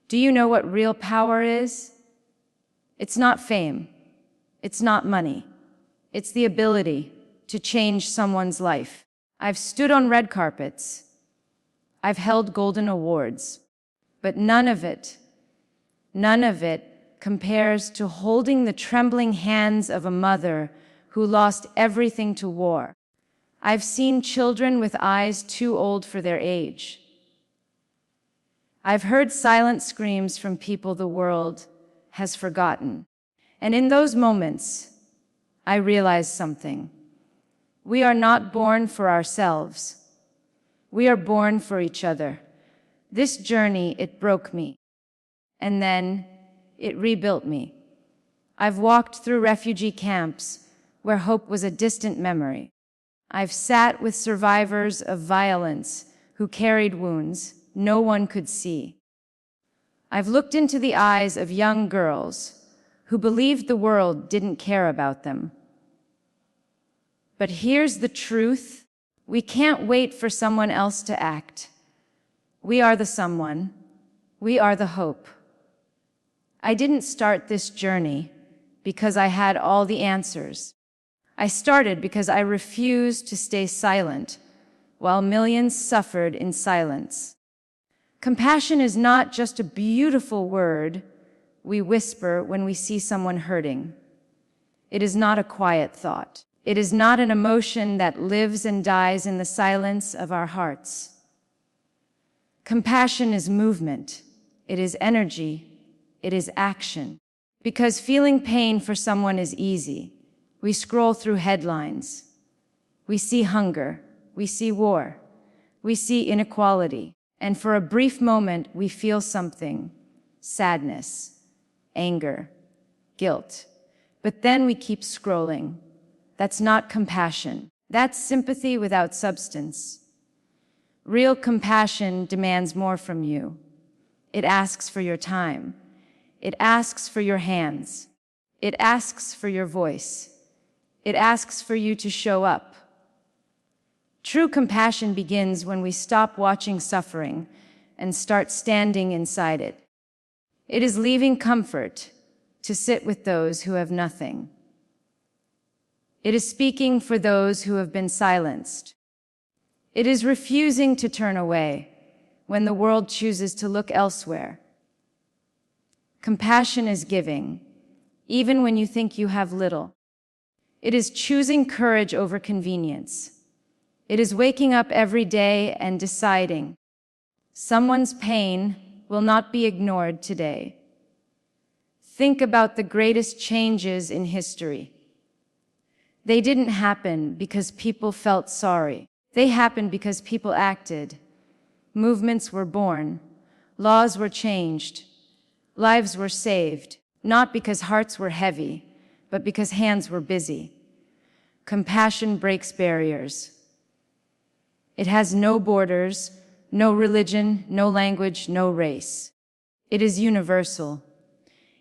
Do you know what real power is? It's not fame. It's not money. It's the ability to change someone's life. I've stood on red carpets. I've held golden awards. But none of it compares to holding the trembling hands of a mother who lost everything to war. I've seen children with eyes too old for their age. I've heard silent screams from people the world has forgotten. And in those moments, I realized something. We are not born for ourselves. We are born for each other. This journey, it broke me. And then it rebuilt me. I've walked through refugee camps where hope was a distant memory. I've sat with survivors of violence who carried wounds no one could see. I've looked into the eyes of young girls who believed the world didn't care about them. But here's the truth. We can't wait for someone else to act. We are the someone. We are the hope. I didn't start this journey because I had all the answers. I started because I refused to stay silent while millions suffered in silence. Compassion is not just a beautiful word we whisper when we see someone hurting. It is not a quiet thought. It is not an emotion that lives and dies in the silence of our hearts. Compassion is movement. It is energy. It is action. Because feeling pain for someone is easy. We scroll through headlines. We see hunger. We see war. We see inequality. And for a brief moment, we feel something: sadness, anger, guilt. But then we keep scrolling. That's not compassion. That's sympathy without substance. Real compassion demands more from you. It asks for your time. It asks for your hands. It asks for your voice. It asks for you to show up. True compassion begins when we stop watching suffering and start standing inside it. It is leaving comfort to sit with those who have nothing. It is speaking for those who have been silenced. It is refusing to turn away when the world chooses to look elsewhere. Compassion is giving, even when you think you have little. It is choosing courage over convenience. It is waking up every day and deciding, someone's pain will not be ignored today. Think about the greatest changes in history. They didn't happen because people felt sorry. They happened because people acted. Movements were born. Laws were changed. Lives were saved, not because hearts were heavy, but because hands were busy. Compassion breaks barriers. It has no borders, no religion, no language, no race. It is universal.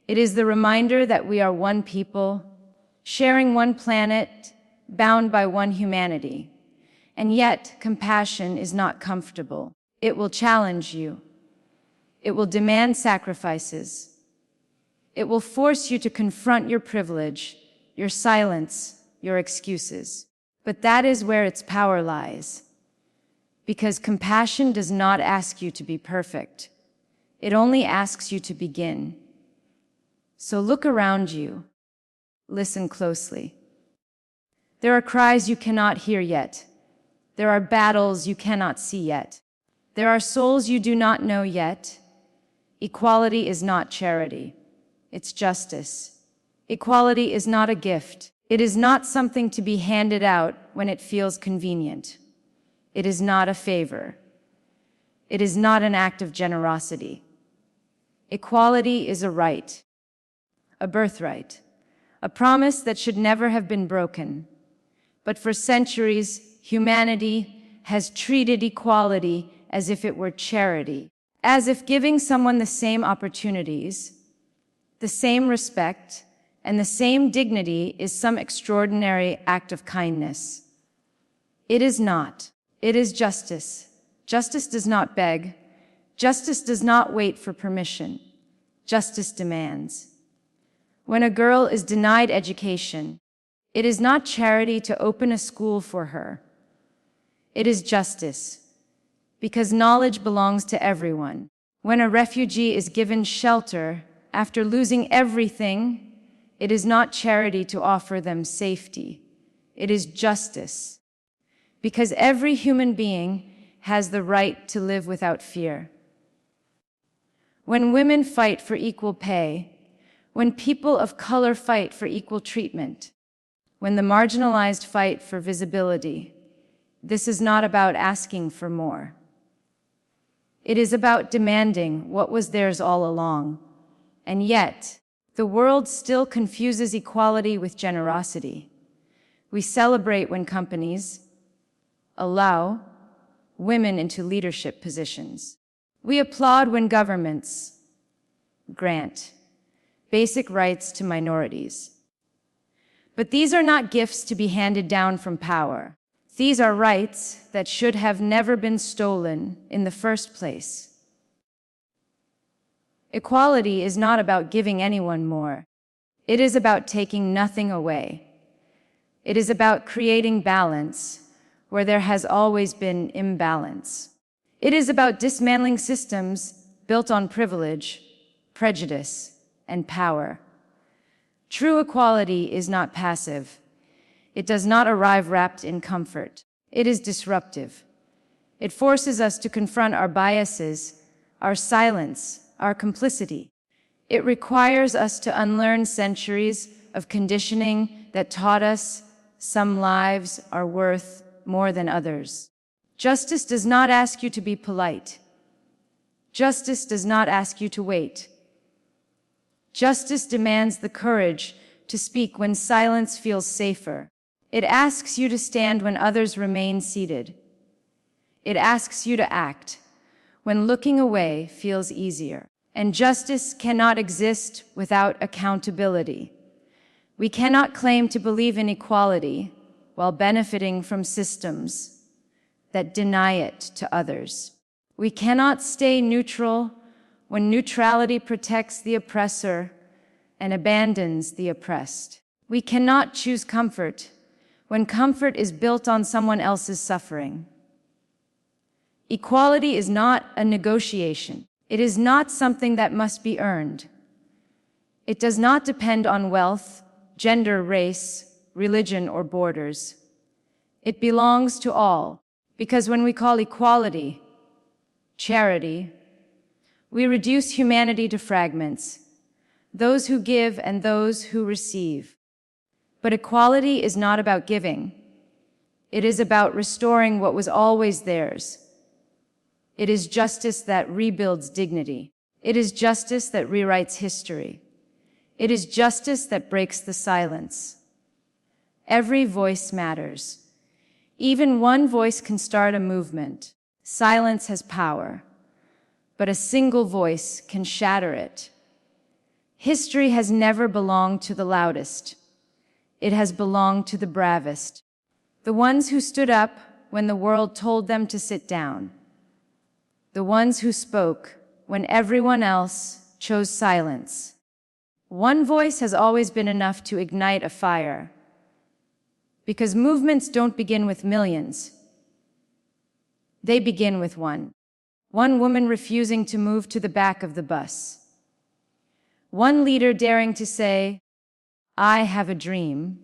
It is the reminder that we are one people, sharing one planet, bound by one humanity. And yet, compassion is not comfortable. It will challenge you. It will demand sacrifices. It will force you to confront your privilege, your silence, your excuses. But that is where its power lies. Because compassion does not ask you to be perfect. It only asks you to begin. So look around you. Listen closely. There are cries you cannot hear yet. There are battles you cannot see yet. There are souls you do not know yet. Equality is not charity. It's justice. Equality is not a gift. It is not something to be handed out when it feels convenient. It is not a favor. It is not an act of generosity. Equality is a right, a birthright, a promise that should never have been broken. But for centuries, humanity has treated equality as if it were charity, as if giving someone the same opportunities, the same respect, and the same dignity is some extraordinary act of kindness. It is not. It is justice. Justice does not beg. Justice does not wait for permission. Justice demands. When a girl is denied education, it is not charity to open a school for her. It is justice, because knowledge belongs to everyone. When a refugee is given shelter after losing everything, it is not charity to offer them safety. It is justice, because every human being has the right to live without fear. When women fight for equal pay, when people of color fight for equal treatment, when the marginalized fight for visibility, this is not about asking for more. It is about demanding what was theirs all along. And yet, the world still confuses equality with generosity. We celebrate when companies allow women into leadership positions. We applaud when governments grant basic rights to minorities. But these are not gifts to be handed down from power. These are rights that should have never been stolen in the first place. Equality is not about giving anyone more. It is about taking nothing away. It is about creating balance where there has always been imbalance. It is about dismantling systems built on privilege, prejudice, and power. True equality is not passive. It does not arrive wrapped in comfort. It is disruptive. It forces us to confront our biases, our silence, our complicity. It requires us to unlearn centuries of conditioning that taught us some lives are worth more than others. Justice does not ask you to be polite. Justice does not ask you to wait. Justice demands the courage to speak when silence feels safer. It asks you to stand when others remain seated. It asks you to act when looking away feels easier. And justice cannot exist without accountability. We cannot claim to believe in equality while benefiting from systems that deny it to others. We cannot stay neutral when neutrality protects the oppressor and abandons the oppressed. We cannot choose comfort when comfort is built on someone else's suffering. Equality is not a negotiation. It is not something that must be earned. It does not depend on wealth, gender, race, religion, or borders. It belongs to all, because when we call equality charity, we reduce humanity to fragments, those who give and those who receive. But equality is not about giving. It is about restoring what was always theirs. It is justice that rebuilds dignity. It is justice that rewrites history. It is justice that breaks the silence. Every voice matters. Even one voice can start a movement. Silence has power, but a single voice can shatter it. History has never belonged to the loudest. It has belonged to the bravest, the ones who stood up when the world told them to sit down, the ones who spoke when everyone else chose silence. One voice has always been enough to ignite a fire, because movements don't begin with millions. They begin with one. One woman refusing to move to the back of the bus. One leader daring to say, "I have a dream."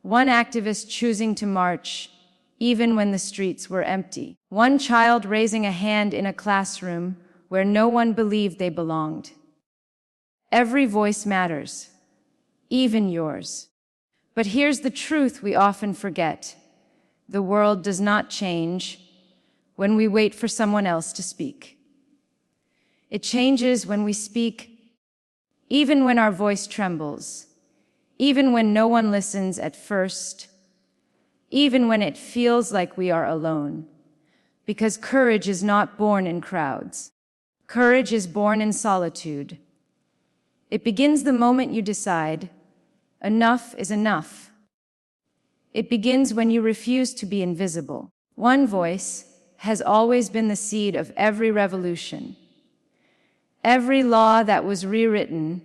One activist choosing to march, even when the streets were empty. One child raising a hand in a classroom where no one believed they belonged. Every voice matters, even yours. But here's the truth we often forget. The world does not change when we wait for someone else to speak. It changes when we speak, even when our voice trembles, even when no one listens at first, even when it feels like we are alone. Because courage is not born in crowds. Courage is born in solitude. It begins the moment you decide, enough is enough. It begins when you refuse to be invisible. One voice has always been the seed of every revolution. Every law that was rewritten,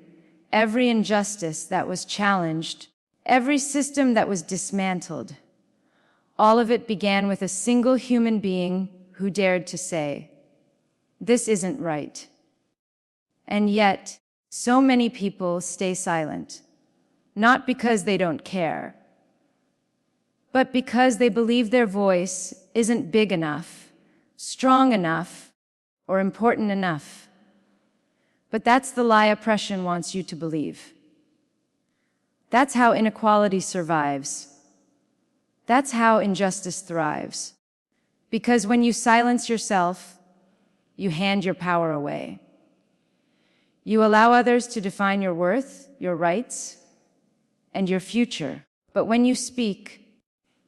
every injustice that was challenged, every system that was dismantled, all of it began with a single human being who dared to say, "This isn't right." And yet, so many people stay silent, not because they don't care, but because they believe their voice isn't big enough, strong enough, or important enough. But that's the lie oppression wants you to believe. That's how inequality survives. That's how injustice thrives. Because when you silence yourself, you hand your power away. You allow others to define your worth, your rights, and your future. But when you speak,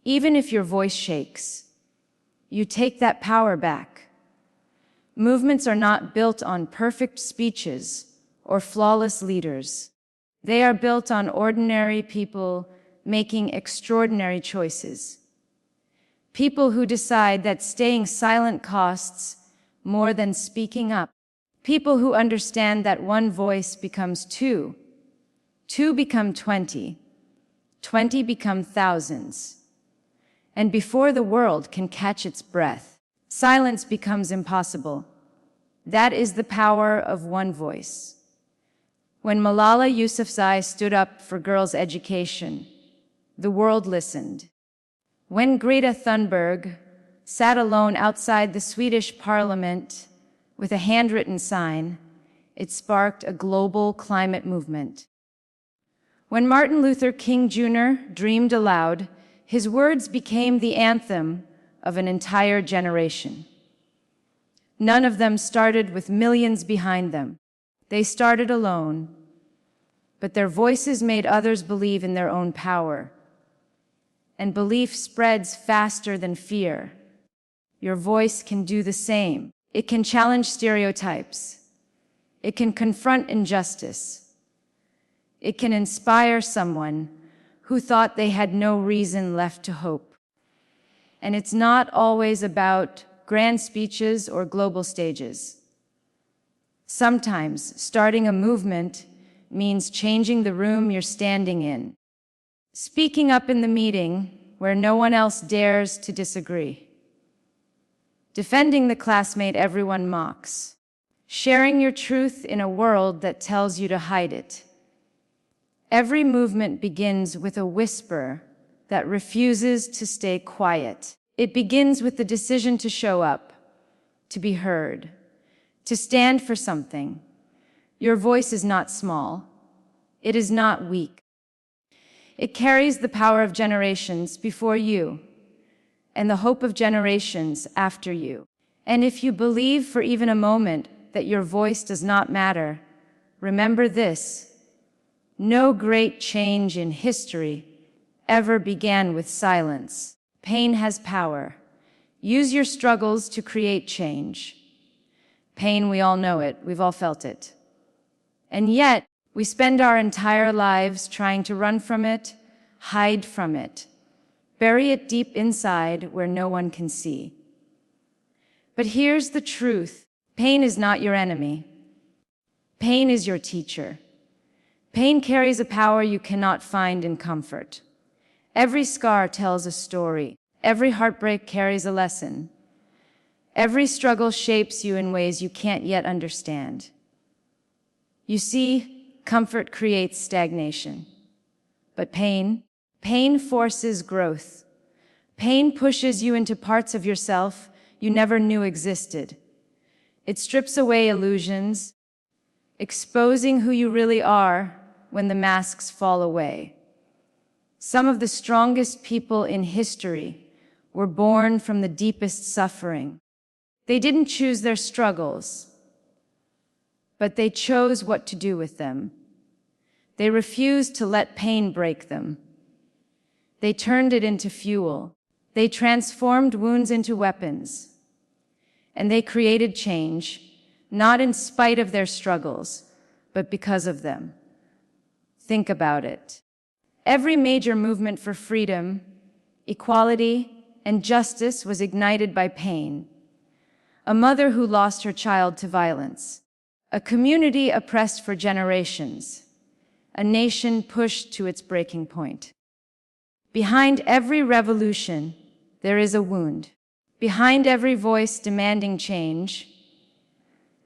even if your voice shakes, you take that power back. Movements are not built on perfect speeches or flawless leaders. They are built on ordinary people making extraordinary choices. People who decide that staying silent costs more than speaking up. People who understand that one voice becomes two, two become 20, 20 become thousands. And before the world can catch its breath, silence becomes impossible. That is the power of one voice. When Malala Yousafzai stood up for girls' education, the world listened. When Greta Thunberg sat alone outside the Swedish parliament with a handwritten sign, it sparked a global climate movement. When Martin Luther King Jr. dreamed aloud, his words became the anthem of an entire generation. None of them started with millions behind them. They started alone, but their voices made others believe in their own power. And belief spreads faster than fear. Your voice can do the same. It can challenge stereotypes. It can confront injustice. It can inspire someone who thought they had no reason left to hope. And it's not always about grand speeches or global stages. Sometimes starting a movement means changing the room you're standing in. Speaking up in the meeting where no one else dares to disagree. Defending the classmate everyone mocks. Sharing your truth in a world that tells you to hide it. Every movement begins with a whisper that refuses to stay quiet. It begins with the decision to show up, to be heard, to stand for something. Your voice is not small. It is not weak. It carries the power of generations before you and the hope of generations after you. And if you believe for even a moment that your voice does not matter, remember this: no great change in history ever began with silence. Pain has power. Use your struggles to create change. Pain, we all know it. We've all felt it. And yet, we spend our entire lives trying to run from it, hide from it, bury it deep inside where no one can see. But here's the truth. Pain is not your enemy. Pain is your teacher. Pain carries a power you cannot find in comfort. Every scar tells a story. Every heartbreak carries a lesson. Every struggle shapes you in ways you can't yet understand. You see, comfort creates stagnation. But pain forces growth. Pain pushes you into parts of yourself you never knew existed. It strips away illusions, exposing who you really are when the masks fall away. Some of the strongest people in history were born from the deepest suffering. They didn't choose their struggles, but they chose what to do with them. They refused to let pain break them. They turned it into fuel. They transformed wounds into weapons. And they created change, not in spite of their struggles, but because of them. Think about it. Every major movement for freedom, equality, and justice was ignited by pain. a mother who lost her child to violence, a community oppressed for generations, a nation pushed to its breaking point. Behind every revolution, there is a wound. Behind every voice demanding change,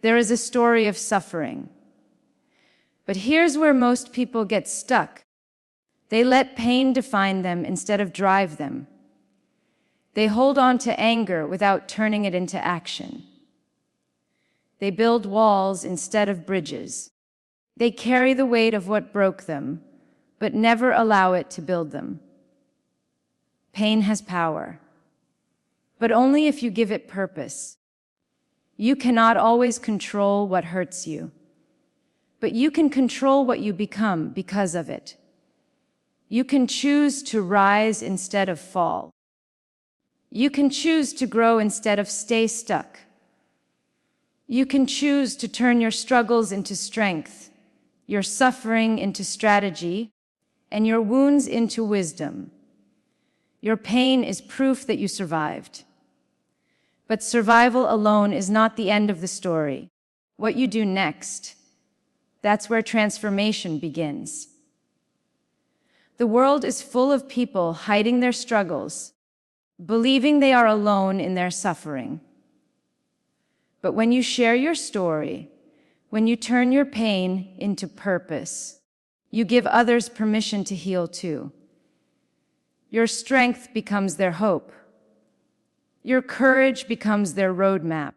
there is a story of suffering. But here's where most people get stuck. They let pain define them instead of drive them. They hold on to anger without turning it into action. They build walls instead of bridges. They carry the weight of what broke them, but never allow it to build them. Pain has power, but only if you give it purpose. You cannot always control what hurts you, but you can control what you become because of it. You can choose to rise instead of fall. You can choose to grow instead of stay stuck. You can choose to turn your struggles into strength, your suffering into strategy, and your wounds into wisdom. Your pain is proof that you survived. But survival alone is not the end of the story. What you do next, that's where transformation begins. The world is full of people hiding their struggles, believing they are alone in their suffering. But when you share your story, when you turn your pain into purpose, you give others permission to heal too. Your strength becomes their hope. Your courage becomes their roadmap.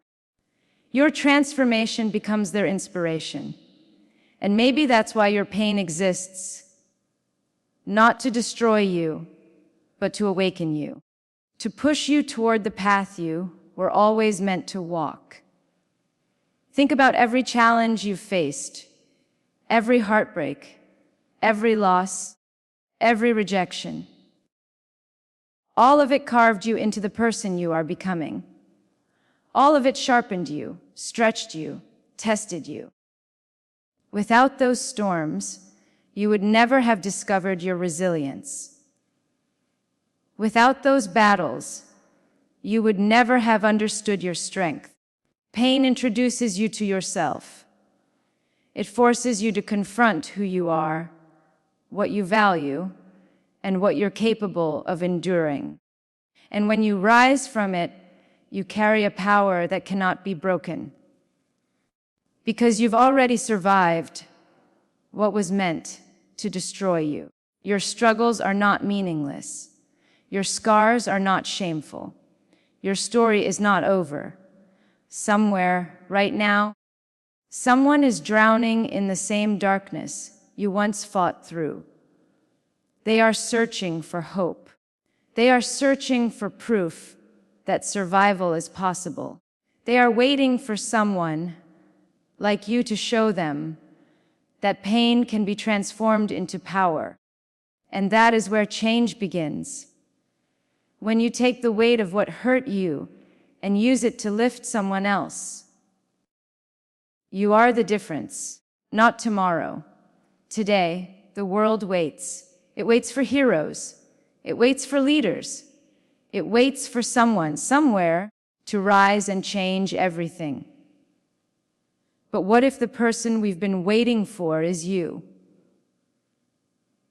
Your transformation becomes their inspiration. And maybe that's why your pain exists, not to destroy you, but to awaken you, to push you toward the path you were always meant to walk. Think about every challenge you've faced, every heartbreak, every loss, every rejection. All of it carved you into the person you are becoming. All of it sharpened you, stretched you, tested you. Without those storms, you would never have discovered your resilience. Without those battles, you would never have understood your strength. Pain introduces you to yourself. It forces you to confront who you are, what you value, and what you're capable of enduring. And when you rise from it, you carry a power that cannot be broken. Because you've already survived what was meant to destroy you. Your struggles are not meaningless. Your scars are not shameful. Your story is not over. Somewhere, right now, someone is drowning in the same darkness you once fought through. They are searching for hope. They are searching for proof that survival is possible. They are waiting for someone like you to show them that pain can be transformed into power. And that is where change begins. When you take the weight of what hurt you and use it to lift someone else. You are the difference, not tomorrow. Today, the world waits. It waits for heroes. It waits for leaders. It waits for someone, somewhere, to rise and change everything. But what if the person we've been waiting for is you?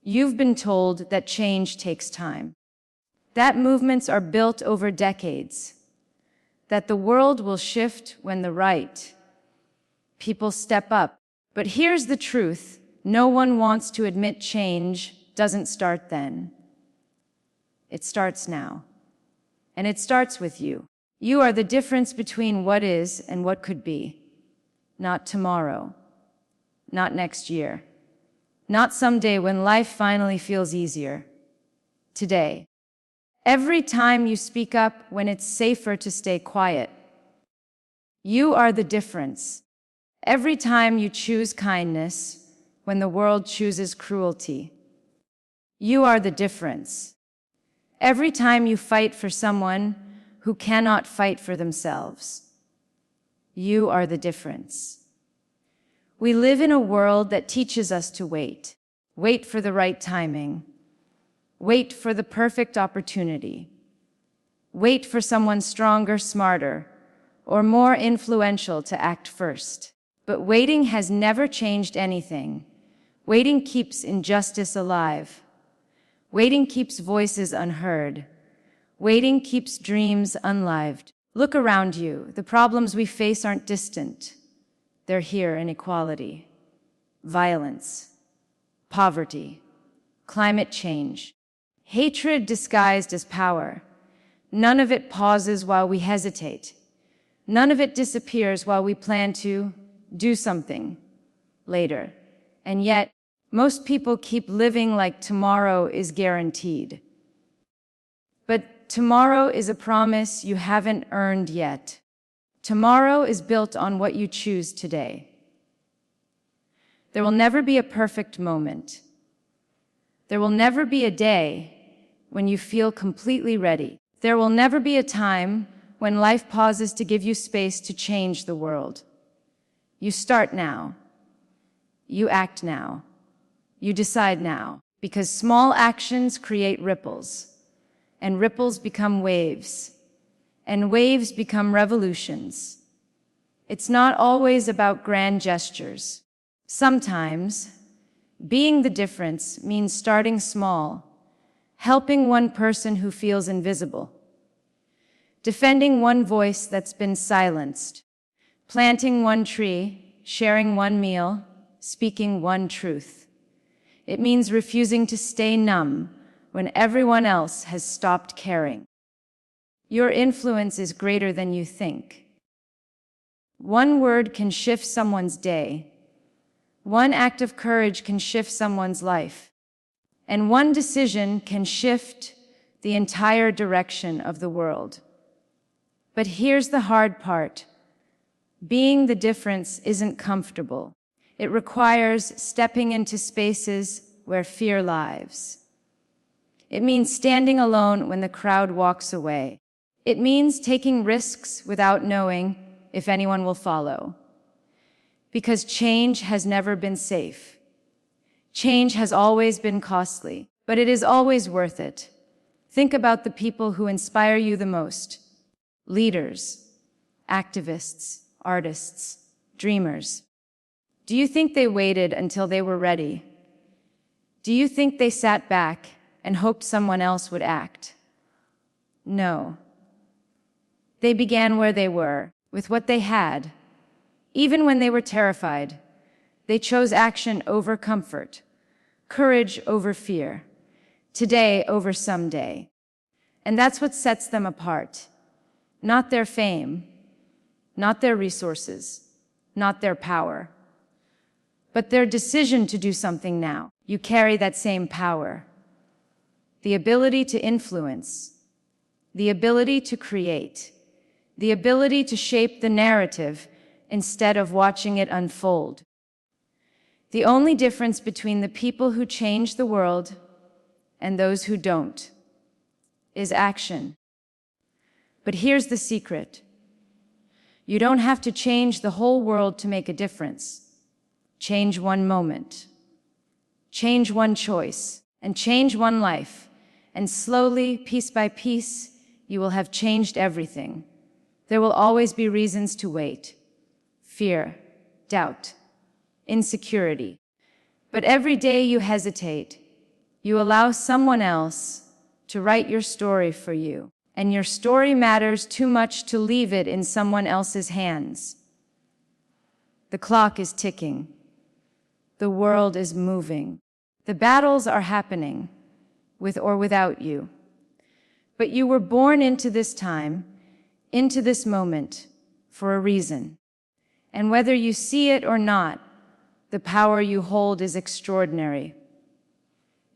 You've been told that change takes time, that movements are built over decades, that the world will shift when the right people step up. But here's the truth. No one wants to admit change doesn't start then. It starts now. And it starts with you. You are the difference between what is and what could be. Not tomorrow. Not next year. Not someday when life finally feels easier. Today. Every time you speak up when it's safer to stay quiet. You are the difference. Every time you choose kindness when the world chooses cruelty. You are the difference. Every time you fight for someone who cannot fight for themselves. You are the difference. We live in a world that teaches us to wait. Wait for the right timing. Wait for the perfect opportunity. Wait for someone stronger, smarter, or more influential to act first. But waiting has never changed anything. Waiting keeps injustice alive. Waiting keeps voices unheard. Waiting keeps dreams unlived. Look around you. The problems we face aren't distant. They're here: inequality, violence, poverty, climate change, hatred disguised as power. None of it pauses while we hesitate. None of it disappears while we plan to do something later. And yet, most people keep living like tomorrow is guaranteed. But tomorrow is a promise you haven't earned yet. Tomorrow is built on what you choose today. There will never be a perfect moment. There will never be a day when you feel completely ready. There will never be a time when life pauses to give you space to change the world. You start now. You act now. You decide now. Because small actions create ripples. And ripples become waves. And waves become revolutions. It's not always about grand gestures. Sometimes, being the difference means starting small, helping one person who feels invisible, defending one voice that's been silenced, planting one tree, sharing one meal, speaking one truth. It means refusing to stay numb when everyone else has stopped caring. Your influence is greater than you think. One word can shift someone's day. One act of courage can shift someone's life. And one decision can shift the entire direction of the world. But here's the hard part. Being the difference isn't comfortable. It requires stepping into spaces where fear lives. It means standing alone when the crowd walks away. It means taking risks without knowing if anyone will follow. Because change has never been safe. Change has always been costly, but it is always worth it. Think about the people who inspire you the most. Leaders, activists, artists, dreamers. Do you think they waited until they were ready? Do you think they sat back and hoped someone else would act? No. They began where they were, with what they had. Even when they were terrified, they chose action over comfort, courage over fear, today over someday. And that's what sets them apart. Not their fame, not their resources, not their power, but their decision to do something now. You carry that same power. The ability to influence, the ability to create, the ability to shape the narrative instead of watching it unfold. The only difference between the people who change the world and those who don't is action. But here's the secret. You don't have to change the whole world to make a difference. Change one moment. Change one choice. And change one life. And slowly, piece by piece, you will have changed everything. There will always be reasons to wait. Fear, doubt, insecurity. But every day you hesitate, you allow someone else to write your story for you. And your story matters too much to leave it in someone else's hands. The clock is ticking. The world is moving. The battles are happening, with or without you. But you were born into this time, into this moment, for a reason. And whether you see it or not, the power you hold is extraordinary.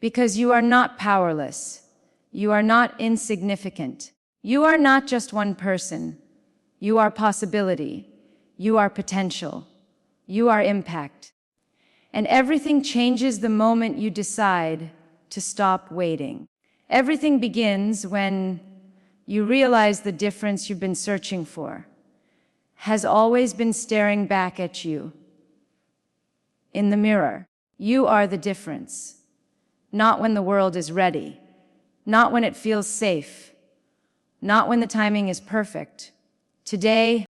Because you are not powerless. You are not insignificant. You are not just one person. You are possibility. You are potential. You are impact. And everything changes the moment you decide to stop waiting. Everything begins when you realize the difference you've been searching for has always been staring back at you. In the mirror, you are the difference. Not when the world is ready. Not when it feels safe. Not when the timing is perfect. Today,